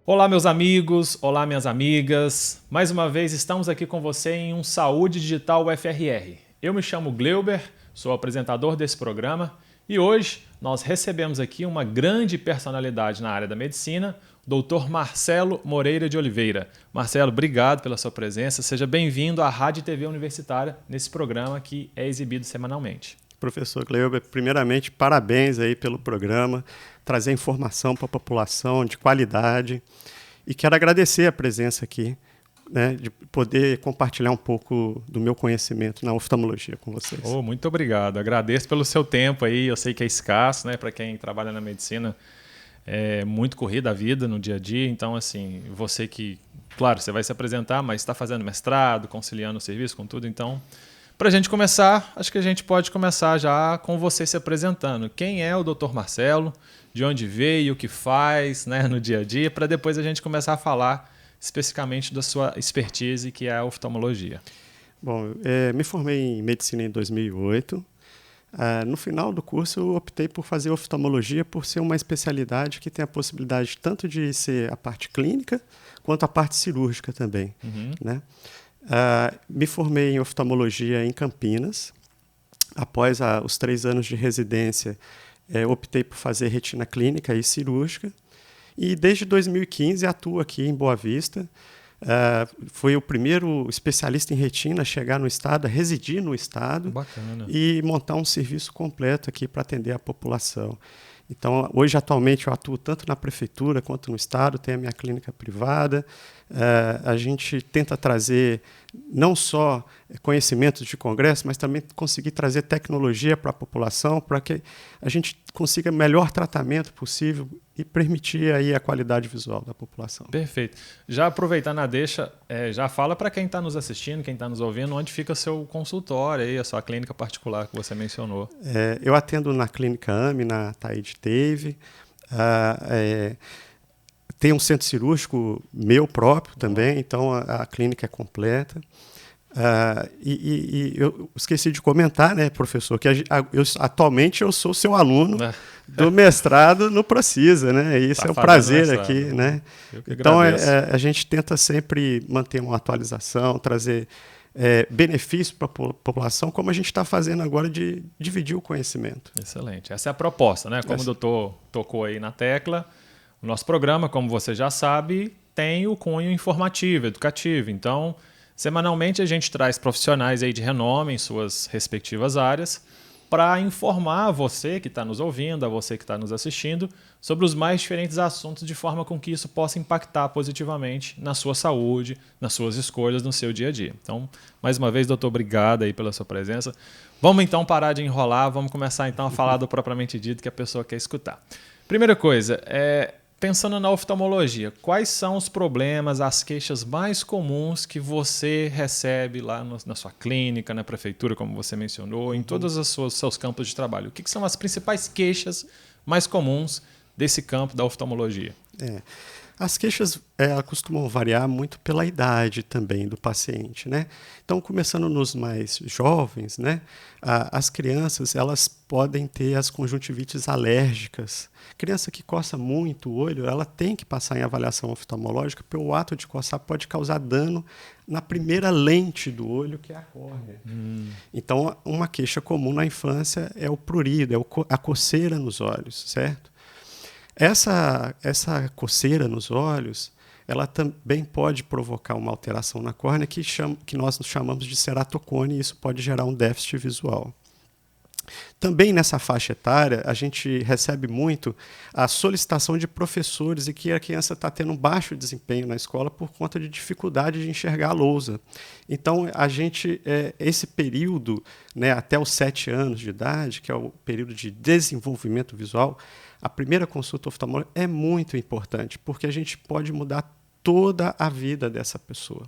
Olá, meus amigos, olá, minhas amigas. Mais uma vez estamos aqui com você em um Saúde Digital UFRR. Eu me chamo Gleuber, sou apresentador desse programa e hoje nós recebemos aqui uma grande personalidade na área da medicina, o Dr. Marcelo Moreira de Oliveira. Marcelo, obrigado pela sua presença. Seja bem-vindo à Rádio e TV Universitária nesse programa que é exibido semanalmente. Professor Gleuber, primeiramente, parabéns aí pelo programa, trazer informação para a população de qualidade. E quero agradecer a presença aqui, né, de poder compartilhar um pouco do meu conhecimento na oftalmologia com vocês. Muito obrigado. Agradeço pelo seu tempo aí. Eu sei que é escasso, né, para quem trabalha na medicina. É muito corrida a vida no dia a dia. Então, assim, você que, claro, você vai se apresentar, mas está fazendo mestrado, conciliando o serviço com tudo. Então, para a gente começar, acho que a gente pode começar já com você se apresentando. Quem é o Dr. Marcelo? De onde veio? O que faz, né, no dia a dia? Para depois a gente começar a falar especificamente da sua expertise, que é a oftalmologia. Bom, me formei em medicina em 2008. No final do curso, eu optei por fazer oftalmologia por ser uma especialidade que tem a possibilidade tanto de ser a parte clínica quanto a parte cirúrgica também, né? Me formei em oftalmologia em Campinas. Após os 3 anos de residência, optei por fazer retina clínica e cirúrgica. E desde 2015 atuo aqui em Boa Vista. Fui o primeiro especialista em retina a chegar no estado, a residir no estado. Bacana. E montar um serviço completo aqui para atender a população. Então, hoje, atualmente, eu atuo tanto na prefeitura quanto no estado, tenho a minha clínica privada. A gente tenta trazer não só conhecimentos de congresso, mas também conseguir trazer tecnologia para a população, para que a gente consiga o melhor tratamento possível e permitir aí a qualidade visual da população. Perfeito. Já aproveitando a deixa, já fala para quem está nos assistindo, quem está nos ouvindo, onde fica seu consultório, aí, a sua clínica particular que você mencionou. Eu atendo na Clínica AME, na Taíde Teve. Tem um centro cirúrgico meu próprio também, então a clínica é completa. Eu esqueci de comentar, né, professor, que atualmente eu sou seu aluno do mestrado no Procisa, né? E isso é um prazer aqui, né? Então a gente tenta sempre manter uma atualização, trazer benefício para a população, como a gente está fazendo agora de dividir o conhecimento. Excelente. Essa é a proposta, né? Como o doutor tocou aí na tecla, o nosso programa, como você já sabe, tem o cunho informativo, educativo. Então, semanalmente a gente traz profissionais aí de renome em suas respectivas áreas para informar a você que está nos ouvindo, a você que está nos assistindo, sobre os mais diferentes assuntos de forma com que isso possa impactar positivamente na sua saúde, nas suas escolhas, no seu dia a dia. Então, mais uma vez, doutor, obrigado aí pela sua presença. Vamos então parar de enrolar, vamos começar então a falar do propriamente dito que a pessoa quer escutar. Primeira coisa, pensando na oftalmologia, quais são os problemas, as queixas mais comuns que você recebe lá na sua clínica, na prefeitura, como você mencionou, em todos os seus campos de trabalho? O que são as principais queixas mais comuns desse campo da oftalmologia? As queixas costumam variar muito pela idade também do paciente, né? Então, começando nos mais jovens, né? As crianças elas podem ter as conjuntivites alérgicas. Criança que coça muito o olho, ela tem que passar em avaliação oftalmológica, porque o ato de coçar pode causar dano na primeira lente do olho, que é a córnea. Então, uma queixa comum na infância é o prurido, a coceira nos olhos, certo? Essa coceira nos olhos, ela também pode provocar uma alteração na córnea que nós chamamos de ceratocone, e isso pode gerar um déficit visual. Também nessa faixa etária, a gente recebe muito a solicitação de professores e que a criança está tendo um baixo desempenho na escola por conta de dificuldade de enxergar a lousa. Então, esse período, né, até os 7 anos de idade, que é o período de desenvolvimento visual, a primeira consulta oftalmológica é muito importante, porque a gente pode mudar toda a vida dessa pessoa.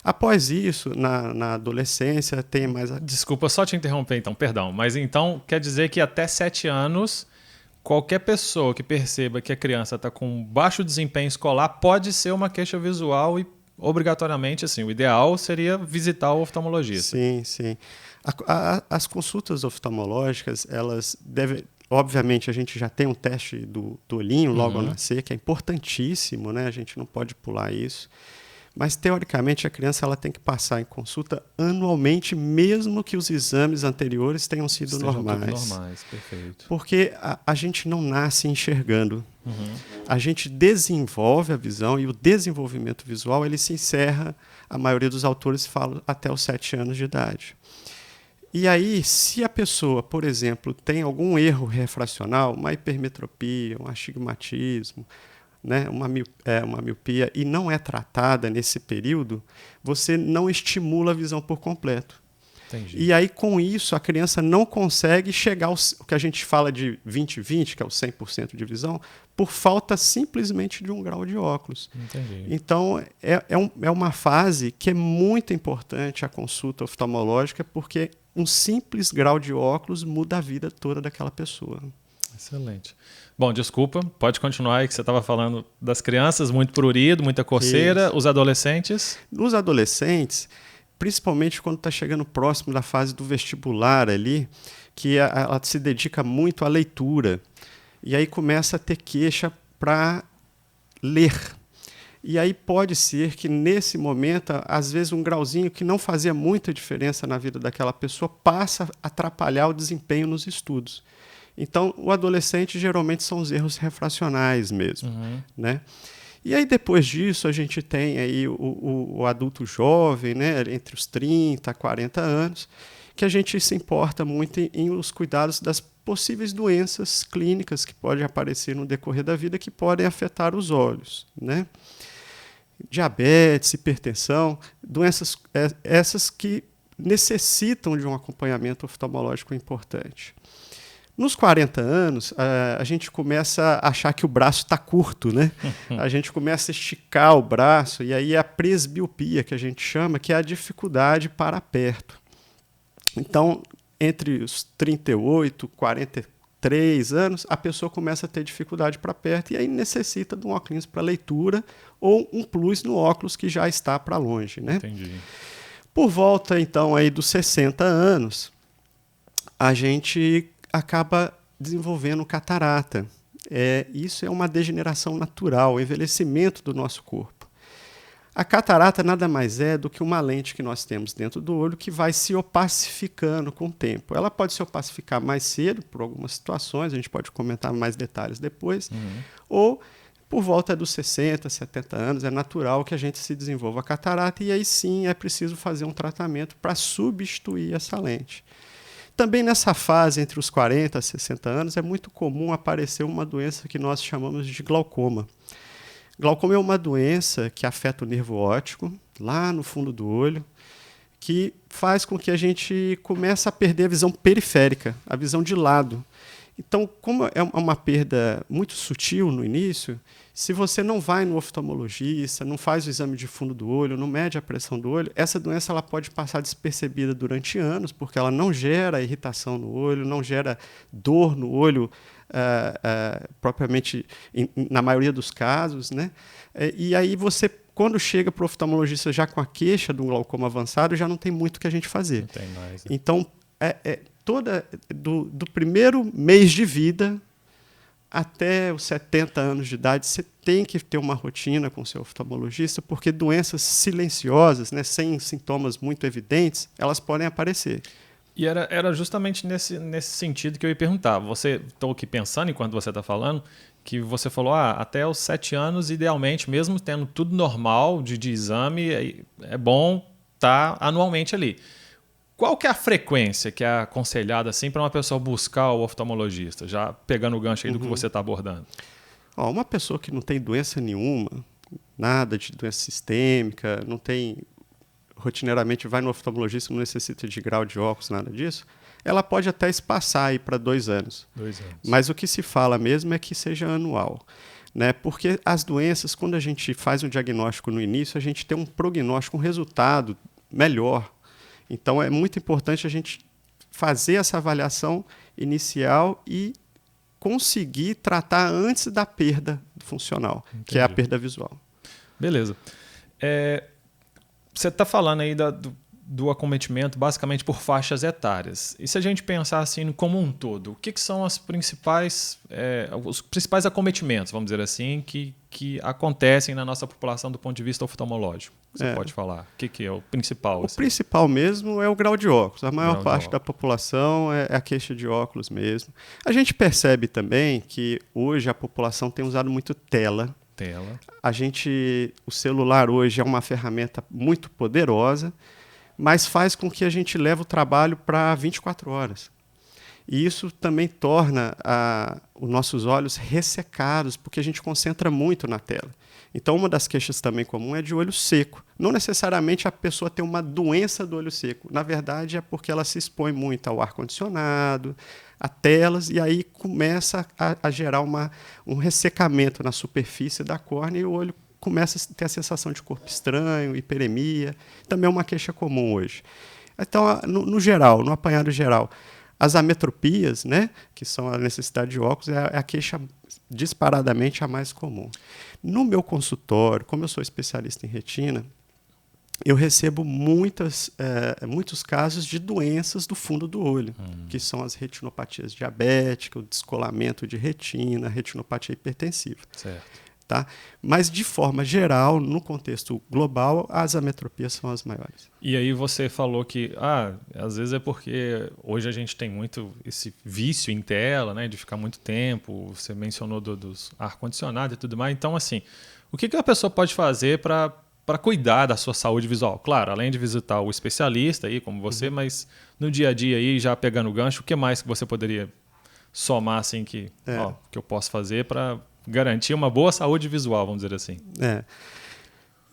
Após isso, na adolescência, tem mais... Desculpa só te interromper, então, perdão. Mas então quer dizer que até 7 anos, qualquer pessoa que perceba que a criança está com baixo desempenho escolar pode ser uma queixa visual e, obrigatoriamente, assim, o ideal seria visitar o oftalmologista. Sim, sim. As consultas oftalmológicas, elas devem... obviamente, a gente já tem um teste do olhinho logo ao nascer, que é importantíssimo, né? A gente não pode pular isso. Mas, teoricamente, a criança ela tem que passar em consulta anualmente, mesmo que os exames anteriores tenham sido normais. Tudo normais, perfeito. Porque a gente não nasce enxergando. A gente desenvolve a visão e o desenvolvimento visual ele se encerra, a maioria dos autores fala, até os 7 anos de idade. E aí, se a pessoa, por exemplo, tem algum erro refracional, uma hipermetropia, um astigmatismo, né, uma miopia, e não é tratada nesse período, você não estimula a visão por completo. Entendi. E aí, com isso, a criança não consegue chegar ao que a gente fala de 20/20, que é o 100% de visão, por falta simplesmente de um grau de óculos. Entendi. Então, é uma fase que é muito importante a consulta oftalmológica, porque um simples grau de óculos muda a vida toda daquela pessoa. Excelente. Bom, desculpa, pode continuar aí que você estava falando das crianças, muito prurido, muita coceira, Isso. os adolescentes? Nos adolescentes, principalmente quando está chegando próximo da fase do vestibular ali, que ela se dedica muito à leitura, e aí começa a ter queixa para ler. E aí pode ser que, nesse momento, às vezes um grauzinho que não fazia muita diferença na vida daquela pessoa passa a atrapalhar o desempenho nos estudos. Então, o adolescente geralmente são os erros refracionais mesmo, né? E aí, depois disso, a gente tem aí o adulto jovem, né, entre os 30 a 40 anos, que a gente se importa muito em os cuidados das possíveis doenças clínicas que podem aparecer no decorrer da vida que podem afetar os olhos, né? Diabetes, hipertensão, doenças essas que necessitam de um acompanhamento oftalmológico importante. Nos 40 anos, a gente começa a achar que o braço está curto, né? A gente começa a esticar o braço, e aí é a presbiopia, que a gente chama, que é a dificuldade para perto. Então, entre os 38 e 43 anos, a pessoa começa a ter dificuldade para perto, e aí necessita de um óculos para leitura ou um plus no óculos que já está para longe, né? Entendi. Por volta, então, aí dos 60 anos, a gente acaba desenvolvendo catarata. Isso é uma degeneração natural, o envelhecimento do nosso corpo. A catarata nada mais é do que uma lente que nós temos dentro do olho que vai se opacificando com o tempo. Ela pode se opacificar mais cedo, por algumas situações, a gente pode comentar mais detalhes depois, ou por volta dos 60, 70 anos, é natural que a gente se desenvolva a catarata, e aí sim é preciso fazer um tratamento para substituir essa lente. Também nessa fase, entre os 40 e 60 anos, é muito comum aparecer uma doença que nós chamamos de glaucoma. Glaucoma é uma doença que afeta o nervo óptico, lá no fundo do olho, que faz com que a gente comece a perder a visão periférica, a visão de lado. Então, como é uma perda muito sutil no início, se você não vai no oftalmologista, não faz o exame de fundo do olho, não mede a pressão do olho, essa doença ela pode passar despercebida durante anos, porque ela não gera irritação no olho, não gera dor no olho, propriamente, na maioria dos casos, né? E aí você, quando chega para o oftalmologista já com a queixa de um glaucoma avançado, já não tem muito o que a gente fazer. Não tem mais, né? Então, do primeiro mês de vida até os 70 anos de idade, você tem que ter uma rotina com o seu oftalmologista, porque doenças silenciosas, né, sem sintomas muito evidentes, elas podem aparecer. E era justamente nesse sentido que eu ia perguntar. Estou aqui pensando, enquanto você está falando, que você falou, até os 7 anos, idealmente, mesmo tendo tudo normal de exame, é bom estar anualmente ali. Qual que é a frequência que é aconselhada assim, para uma pessoa buscar o oftalmologista, já pegando o gancho aí do que você está abordando? Uma pessoa que não tem doença nenhuma, nada de doença sistêmica, não tem, rotineiramente vai no oftalmologista, não necessita de grau de óculos, nada disso, ela pode até espaçar aí para 2 anos. 2 anos. Mas o que se fala mesmo é que seja anual, né? Porque as doenças, quando a gente faz um diagnóstico no início, a gente tem um prognóstico, um resultado melhor. Então, é muito importante a gente fazer essa avaliação inicial e conseguir tratar antes da perda funcional, Entendi. que é a perda visual. Beleza. Você está falando aí do acometimento basicamente por faixas etárias. E se a gente pensar assim como um todo, o que são os principais acometimentos, vamos dizer assim, que acontecem na nossa população do ponto de vista oftalmológico? Você pode falar? O que é o principal? O principal mesmo é o grau de óculos. A maior parte da população é a queixa de óculos mesmo. A gente percebe também que hoje a população tem usado muito tela. O celular hoje é uma ferramenta muito poderosa, mas faz com que a gente leve o trabalho para 24 horas. E isso também torna os nossos olhos ressecados, porque a gente concentra muito na tela. Então, uma das queixas também comum é de olho seco. Não necessariamente a pessoa tem uma doença do olho seco. Na verdade, é porque ela se expõe muito ao ar-condicionado, a telas, e aí começa a gerar um ressecamento na superfície da córnea e o olho começa a ter a sensação de corpo estranho, hiperemia. Também é uma queixa comum hoje. Então, no geral, no apanhado geral, as ametropias, né, que são a necessidade de óculos, é a queixa disparadamente a mais comum. No meu consultório, como eu sou especialista em retina, eu recebo muitos casos de doenças do fundo do olho, que são as retinopatias diabéticas, o descolamento de retina, a retinopatia hipertensiva. Certo. Tá? Mas, de forma geral, no contexto global, as ametropias são as maiores. E aí você falou que, às vezes é porque hoje a gente tem muito esse vício em tela, né, de ficar muito tempo, você mencionou dos ar-condicionado e tudo mais. Então, assim, o que a pessoa pode fazer para cuidar da sua saúde visual? Claro, além de visitar o especialista, aí, como você, mas no dia a dia, aí, já pegando o gancho, o que mais que você poderia somar assim, que eu posso fazer para garantir uma boa saúde visual, vamos dizer assim?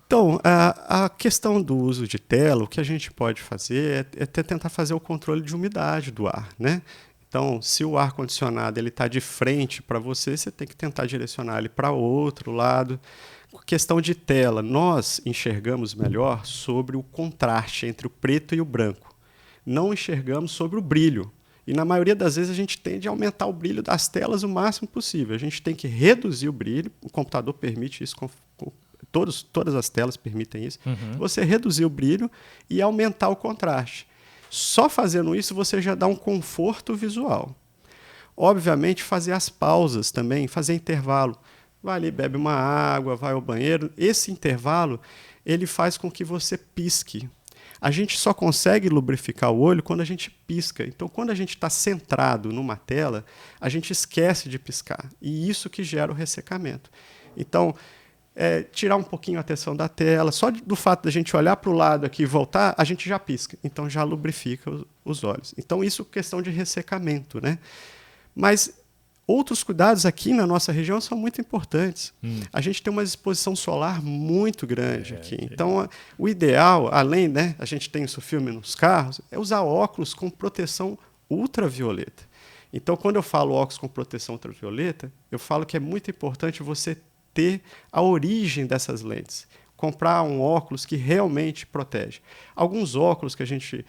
Então, a questão do uso de tela, o que a gente pode fazer é tentar fazer o controle de umidade do ar, né? Então, se o ar-condicionado está de frente para você, você tem que tentar direcionar ele para o outro lado. Questão de tela, nós enxergamos melhor sobre o contraste entre o preto e o branco. Não enxergamos sobre o brilho. E, na maioria das vezes, a gente tende a aumentar o brilho das telas o máximo possível. A gente tem que reduzir o brilho, o computador permite isso, todas as telas permitem isso. Você reduzir o brilho e aumentar o contraste. Só fazendo isso, você já dá um conforto visual. Obviamente, fazer as pausas também, fazer intervalo. Vai ali, bebe uma água, vai ao banheiro. Esse intervalo, ele faz com que você pisque. A gente só consegue lubrificar o olho quando a gente pisca. Então, quando a gente está centrado numa tela, a gente esquece de piscar. E isso que gera o ressecamento. Então, tirar um pouquinho a atenção da tela. Só do fato da gente olhar para o lado aqui e voltar, a gente já pisca. Então, já lubrifica os olhos. Então, isso é questão de ressecamento, né? Mas outros cuidados aqui na nossa região são muito importantes. A gente tem uma exposição solar muito grande aqui. Então, o ideal, além, né, a gente tem isso filme nos carros, é usar óculos com proteção ultravioleta. Então, quando eu falo óculos com proteção ultravioleta, eu falo que é muito importante você ter a origem dessas lentes. Comprar um óculos que realmente protege. Alguns óculos que a gente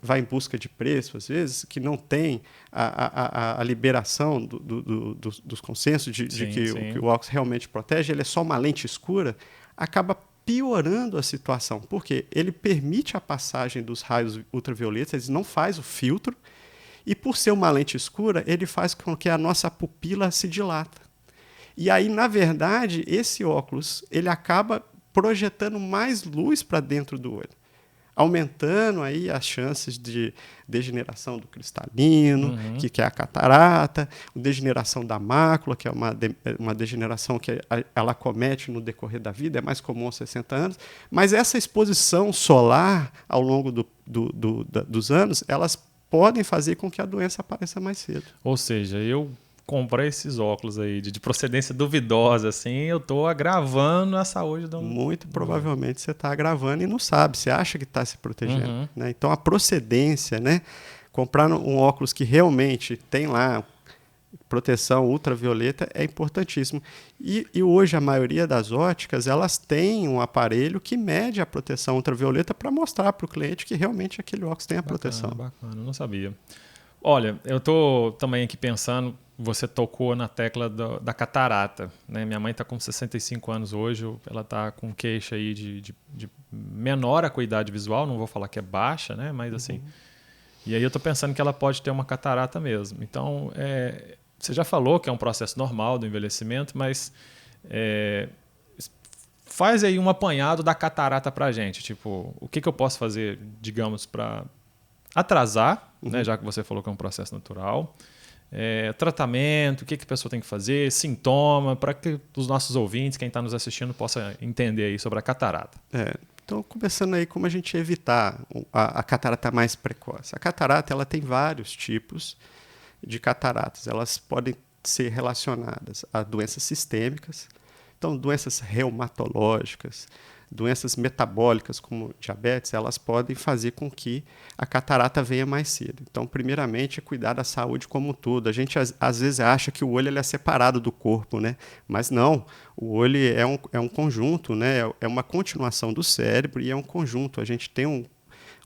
vai em busca de preço, às vezes, que não tem a liberação dos consensos de que o óculos realmente protege, ele é só uma lente escura, acaba piorando a situação, porque ele permite a passagem dos raios ultravioletas, ele não faz o filtro, e por ser uma lente escura, ele faz com que a nossa pupila se dilata. E aí, na verdade, esse óculos ele acaba projetando mais luz para dentro do olho, aumentando aí as chances de degeneração do cristalino, que é a catarata, degeneração da mácula, que é uma degeneração que ela acomete no decorrer da vida, é mais comum aos 60 anos, mas essa exposição solar ao longo dos anos, elas podem fazer com que a doença apareça mais cedo. Ou seja, eu comprar esses óculos aí de procedência duvidosa, assim, eu estou agravando a saúde do... Muito provavelmente você está agravando e não sabe, você acha que está se protegendo. Né? Então, a procedência, né? Comprar um óculos que realmente tem lá proteção ultravioleta é importantíssimo. E hoje a maioria das óticas, elas têm um aparelho que mede a proteção ultravioleta para mostrar para o cliente que realmente aquele óculos tem a proteção. Bacana, não sabia. Olha, eu estou também aqui pensando, você tocou na tecla da catarata, né? Minha mãe está com 65 anos hoje, ela está com queixa aí de menor a acuidade visual, não vou falar que é baixa, né? Mas assim. E aí eu estou pensando que ela pode ter uma catarata mesmo. Então, você já falou que é um processo normal do envelhecimento, mas faz aí um apanhado da catarata para a gente. Tipo, o que eu posso fazer, digamos, para atrasar, né? Já que você falou que é um processo natural. Tratamento, o que a pessoa tem que fazer, sintoma, para que os nossos ouvintes, quem está nos assistindo, possa entender aí sobre a catarata. Então, começando aí como a gente evitar a catarata mais precoce. A catarata ela tem vários tipos de cataratas. Elas podem ser relacionadas a doenças sistêmicas, então doenças reumatológicas, doenças metabólicas como diabetes, elas podem fazer com que a catarata venha mais cedo. Então, primeiramente, é cuidar da saúde como um todo. A gente, às vezes, acha que o olho ele é separado do corpo, né? Mas não, o olho é um conjunto, né? É uma continuação do cérebro e é um conjunto. A gente tem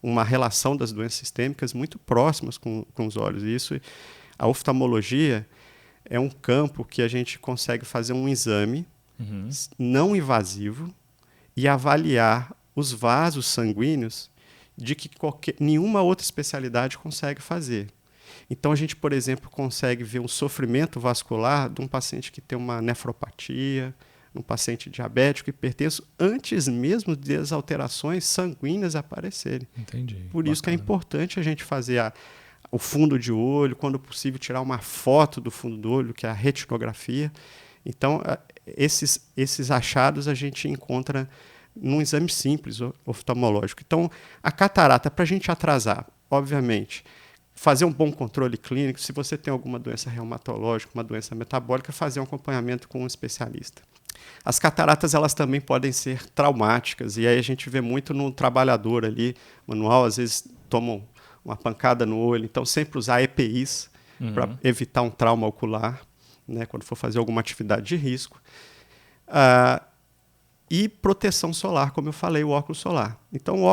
uma relação das doenças sistêmicas muito próximas com os olhos. E isso, a oftalmologia é um campo que a gente consegue fazer um exame não invasivo e avaliar os vasos sanguíneos de que nenhuma outra especialidade consegue fazer. Então, a gente, por exemplo, consegue ver um sofrimento vascular de um paciente que tem uma nefropatia, um paciente diabético, hipertenso, antes mesmo das alterações sanguíneas aparecerem. Entendi. Por isso que é importante a gente fazer o fundo de olho, quando possível, tirar uma foto do fundo do olho, que é a retinografia. Então, esses achados a gente encontra num exame simples oftalmológico. Então, a catarata, para a gente atrasar, obviamente, fazer um bom controle clínico, se você tem alguma doença reumatológica, uma doença metabólica, fazer um acompanhamento com um especialista. As cataratas, elas também podem ser traumáticas, e aí a gente vê muito no trabalhador ali, manual, às vezes tomam uma pancada no olho, então sempre usar EPIs para evitar um trauma ocular, né, quando for fazer alguma atividade de risco. E proteção solar, como eu falei, o óculos solar. Então,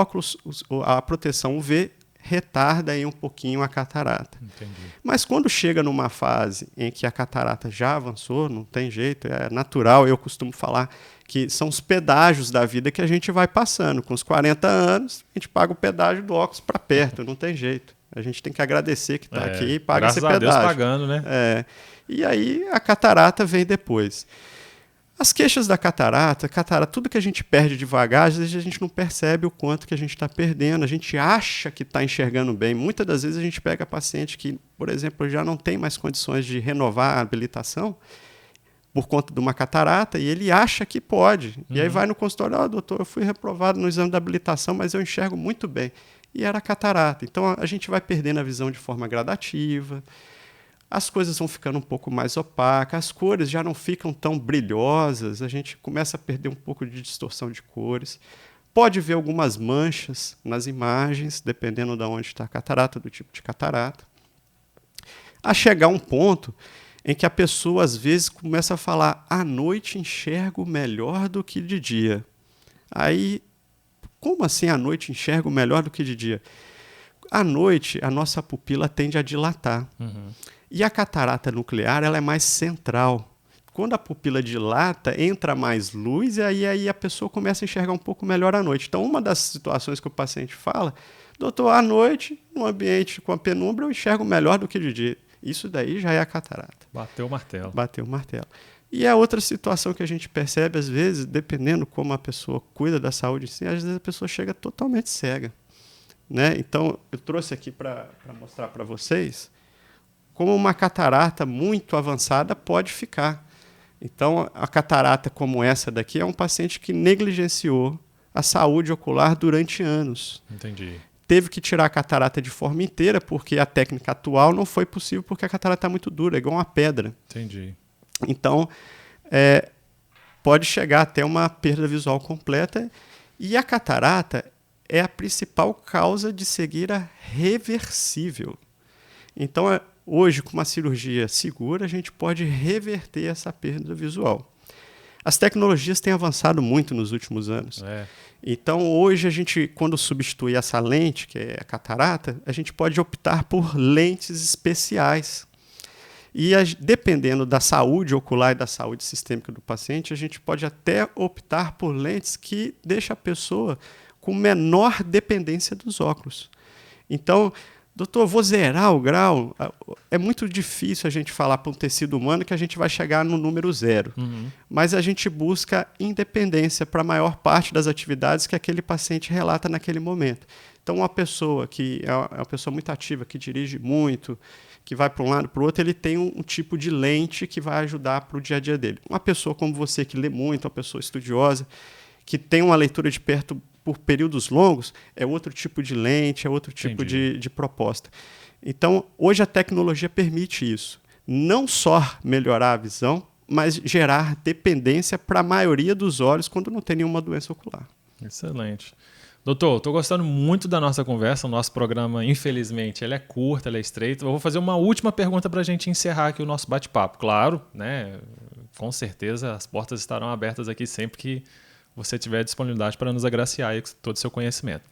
a proteção UV retarda aí um pouquinho a catarata. Entendi. Mas quando chega numa fase em que a catarata já avançou, não tem jeito, é natural, eu costumo falar que são os pedágios da vida que a gente vai passando. Com os 40 anos, a gente paga o pedágio do óculos para perto, não tem jeito. A gente tem que agradecer que está aqui e paga esse pedágio. Graças a Deus pagando, né? E aí a catarata vem depois. As queixas da catarata, tudo que a gente perde devagar, às vezes a gente não percebe o quanto que a gente está perdendo, a gente acha que está enxergando bem. Muitas das vezes a gente pega paciente que, por exemplo, já não tem mais condições de renovar a habilitação por conta de uma catarata e ele acha que pode. E aí vai no consultório, doutor, eu fui reprovado no exame da habilitação, mas eu enxergo muito bem. E era catarata. Então a gente vai perdendo a visão de forma gradativa. As coisas vão ficando um pouco mais opacas, as cores já não ficam tão brilhosas, a gente começa a perder um pouco de distorção de cores. Pode ver algumas manchas nas imagens, dependendo de onde está a catarata, do tipo de catarata. A chegar um ponto em que a pessoa, às vezes, começa a falar: à noite enxergo melhor do que de dia. Aí, como assim à noite enxergo melhor do que de dia? À noite, a nossa pupila tende a dilatar. E a catarata nuclear ela é mais central. Quando a pupila dilata, entra mais luz e aí a pessoa começa a enxergar um pouco melhor à noite. Então, uma das situações que o paciente fala: doutor, à noite, no ambiente com a penumbra, eu enxergo melhor do que de dia. Isso daí já é a catarata. Bateu o martelo. Bateu o martelo. E a outra situação que a gente percebe, às vezes, dependendo como a pessoa cuida da saúde, assim, às vezes a pessoa chega totalmente cega. Né? Então, eu trouxe aqui para mostrar para vocês como uma catarata muito avançada pode ficar. Então, a catarata como essa daqui é um paciente que negligenciou a saúde ocular durante anos. Entendi. Teve que tirar a catarata de forma inteira, porque a técnica atual não foi possível, porque a catarata é muito dura, é igual uma pedra. Entendi. Então, pode chegar até uma perda visual completa. E a catarata é a principal causa de cegueira reversível. Então, hoje, com uma cirurgia segura, a gente pode reverter essa perda visual. As tecnologias têm avançado muito nos últimos anos. Então, hoje, a gente, quando substitui essa lente, que é a catarata, a gente pode optar por lentes especiais. E, dependendo da saúde ocular e da saúde sistêmica do paciente, a gente pode até optar por lentes que deixam a pessoa com menor dependência dos óculos. Então, doutor, vou zerar o grau. É muito difícil a gente falar para um tecido humano que a gente vai chegar no número 0. Mas a gente busca independência para a maior parte das atividades que aquele paciente relata naquele momento. Então, uma pessoa que é uma pessoa muito ativa, que dirige muito, que vai para um lado para o outro, ele tem um tipo de lente que vai ajudar para o dia a dia dele. Uma pessoa como você, que lê muito, uma pessoa estudiosa, que tem uma leitura de perto por períodos longos, é outro tipo de lente, é outro tipo de proposta. Então, hoje a tecnologia permite isso. Não só melhorar a visão, mas gerar dependência para a maioria dos olhos quando não tem nenhuma doença ocular. Excelente. Doutor, estou gostando muito da nossa conversa. O nosso programa, infelizmente, ele é curto, ele é estreito. Eu vou fazer uma última pergunta para a gente encerrar aqui o nosso bate-papo. Claro, né? Com certeza as portas estarão abertas aqui sempre que você tiver disponibilidade para nos agraciar aí com todo o seu conhecimento.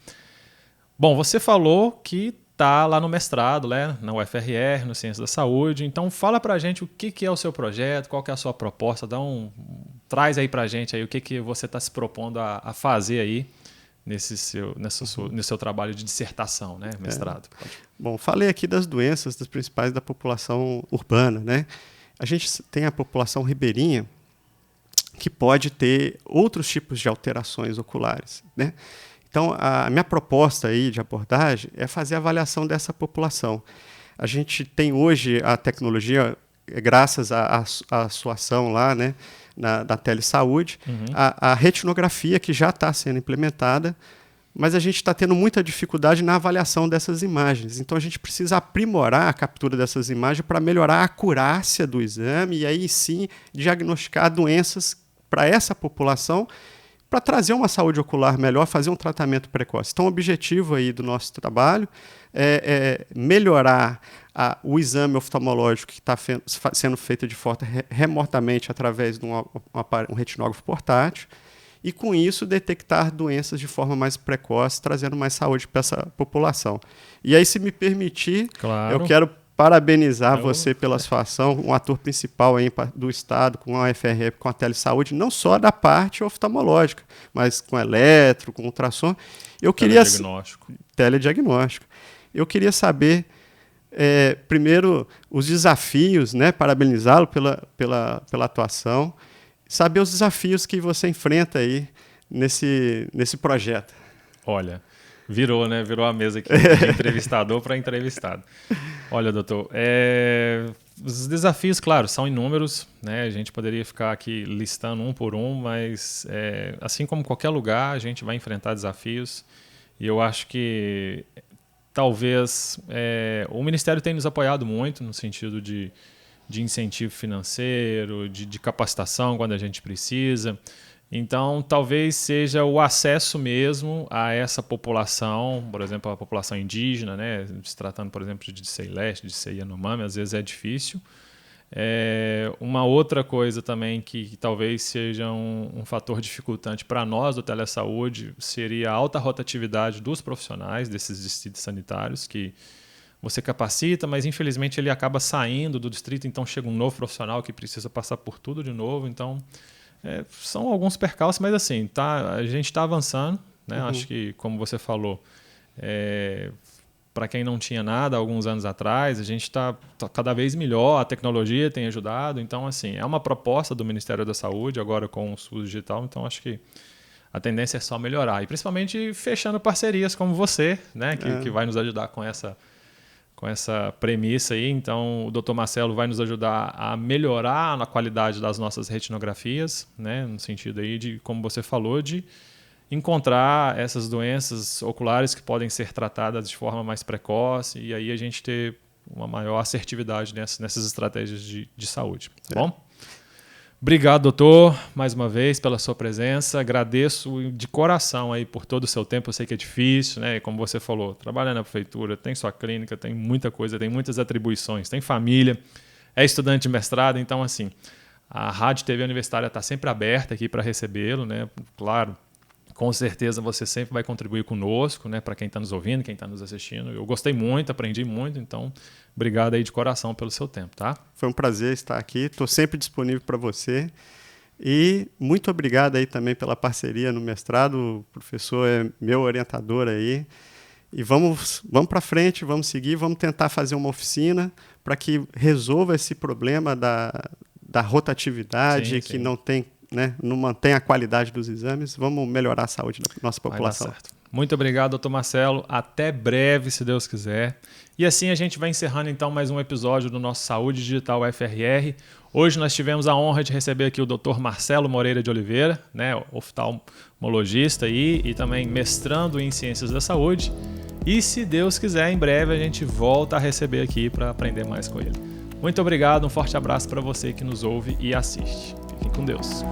Bom, você falou que está lá no mestrado, né, na UFRR, no Ciência da Saúde. Então, fala para a gente o que é o seu projeto, qual que é a sua proposta. Traz aí para a gente aí o que você está se propondo a fazer aí nesse seu trabalho de dissertação, né, mestrado. Bom, falei aqui das doenças das principais da população urbana, né? A gente tem a população ribeirinha, que pode ter outros tipos de alterações oculares, né? Então, a minha proposta aí de abordagem é fazer a avaliação dessa população. A gente tem hoje a tecnologia, graças à sua ação lá, né, da telesaúde, a retinografia que já está sendo implementada, mas a gente está tendo muita dificuldade na avaliação dessas imagens. Então, a gente precisa aprimorar a captura dessas imagens para melhorar a acurácia do exame e aí sim diagnosticar doenças para essa população, para trazer uma saúde ocular melhor, fazer um tratamento precoce. Então, o objetivo aí do nosso trabalho é melhorar o exame oftalmológico que está sendo feito de forma remotamente através de um retinógrafo portátil e, com isso, detectar doenças de forma mais precoce, trazendo mais saúde para essa população. E aí, se me permitir, claro, eu quero parabenizar você pela sua ação, um ator principal aí do Estado, com a UFRR, com a telesaúde, não só da parte oftalmológica, mas com eletro, com ultrassom. Telediagnóstico. Eu queria saber, primeiro, os desafios, né, parabenizá-lo pela atuação, saber os desafios que você enfrenta aí nesse projeto. Olha, virou, né? Virou a mesa aqui de entrevistador para entrevistado. Olha, doutor, os desafios, claro, são inúmeros, né? A gente poderia ficar aqui listando um por um, mas assim como qualquer lugar, a gente vai enfrentar desafios. E eu acho que talvez o Ministério tem nos apoiado muito no sentido de incentivo financeiro, de capacitação quando a gente precisa. Então, talvez seja o acesso mesmo a essa população, por exemplo, a população indígena, né? Se tratando, por exemplo, de Dicei-Leste, de Dicei Yanomami, às vezes é difícil. Uma outra coisa também que talvez seja um fator dificultante para nós do telesaúde seria a alta rotatividade dos profissionais desses distritos sanitários, que você capacita, mas infelizmente ele acaba saindo do distrito, então chega um novo profissional que precisa passar por tudo de novo, então... são alguns percalços, mas assim, a gente está avançando, né? Acho que, como você falou, para quem não tinha nada alguns anos atrás, a gente está cada vez melhor, a tecnologia tem ajudado, então assim, é uma proposta do Ministério da Saúde, agora com o SUS digital, então acho que a tendência é só melhorar, e principalmente fechando parcerias como você, né? Que vai nos ajudar com essa premissa aí. Então, o Dr. Marcelo vai nos ajudar a melhorar a qualidade das nossas retinografias, né? No sentido aí de, como você falou, de encontrar essas doenças oculares que podem ser tratadas de forma mais precoce e aí a gente ter uma maior assertividade nessas estratégias de saúde. Tá bom? Obrigado, doutor, mais uma vez pela sua presença. Agradeço de coração aí por todo o seu tempo. Eu sei que é difícil, né? Como você falou, trabalha na prefeitura, tem sua clínica, tem muita coisa, tem muitas atribuições, tem família, é estudante de mestrado. Então, assim, a Rádio TV Universitária está sempre aberta aqui para recebê-lo, né? Claro, com certeza você sempre vai contribuir conosco, né? Para quem está nos ouvindo, quem está nos assistindo. Eu gostei muito, aprendi muito, então obrigado aí de coração pelo seu tempo, tá? Foi um prazer estar aqui, estou sempre disponível para você. E muito obrigado aí também pela parceria no mestrado. O professor é meu orientador aí. E vamos para frente, vamos seguir, vamos tentar fazer uma oficina para que resolva esse problema da rotatividade, que não tem, né, não mantém a qualidade dos exames. Vamos melhorar a saúde da nossa população. Vai dar certo. Muito obrigado, doutor Marcelo. Até breve, se Deus quiser. E assim a gente vai encerrando então mais um episódio do nosso Saúde Digital UFRR. Hoje nós tivemos a honra de receber aqui o Dr. Marcelo Moreira de Oliveira, né, oftalmologista e também mestrando em Ciências da Saúde. E se Deus quiser, em breve a gente volta a receber aqui para aprender mais com ele. Muito obrigado, um forte abraço para você que nos ouve e assiste. Fiquem com Deus.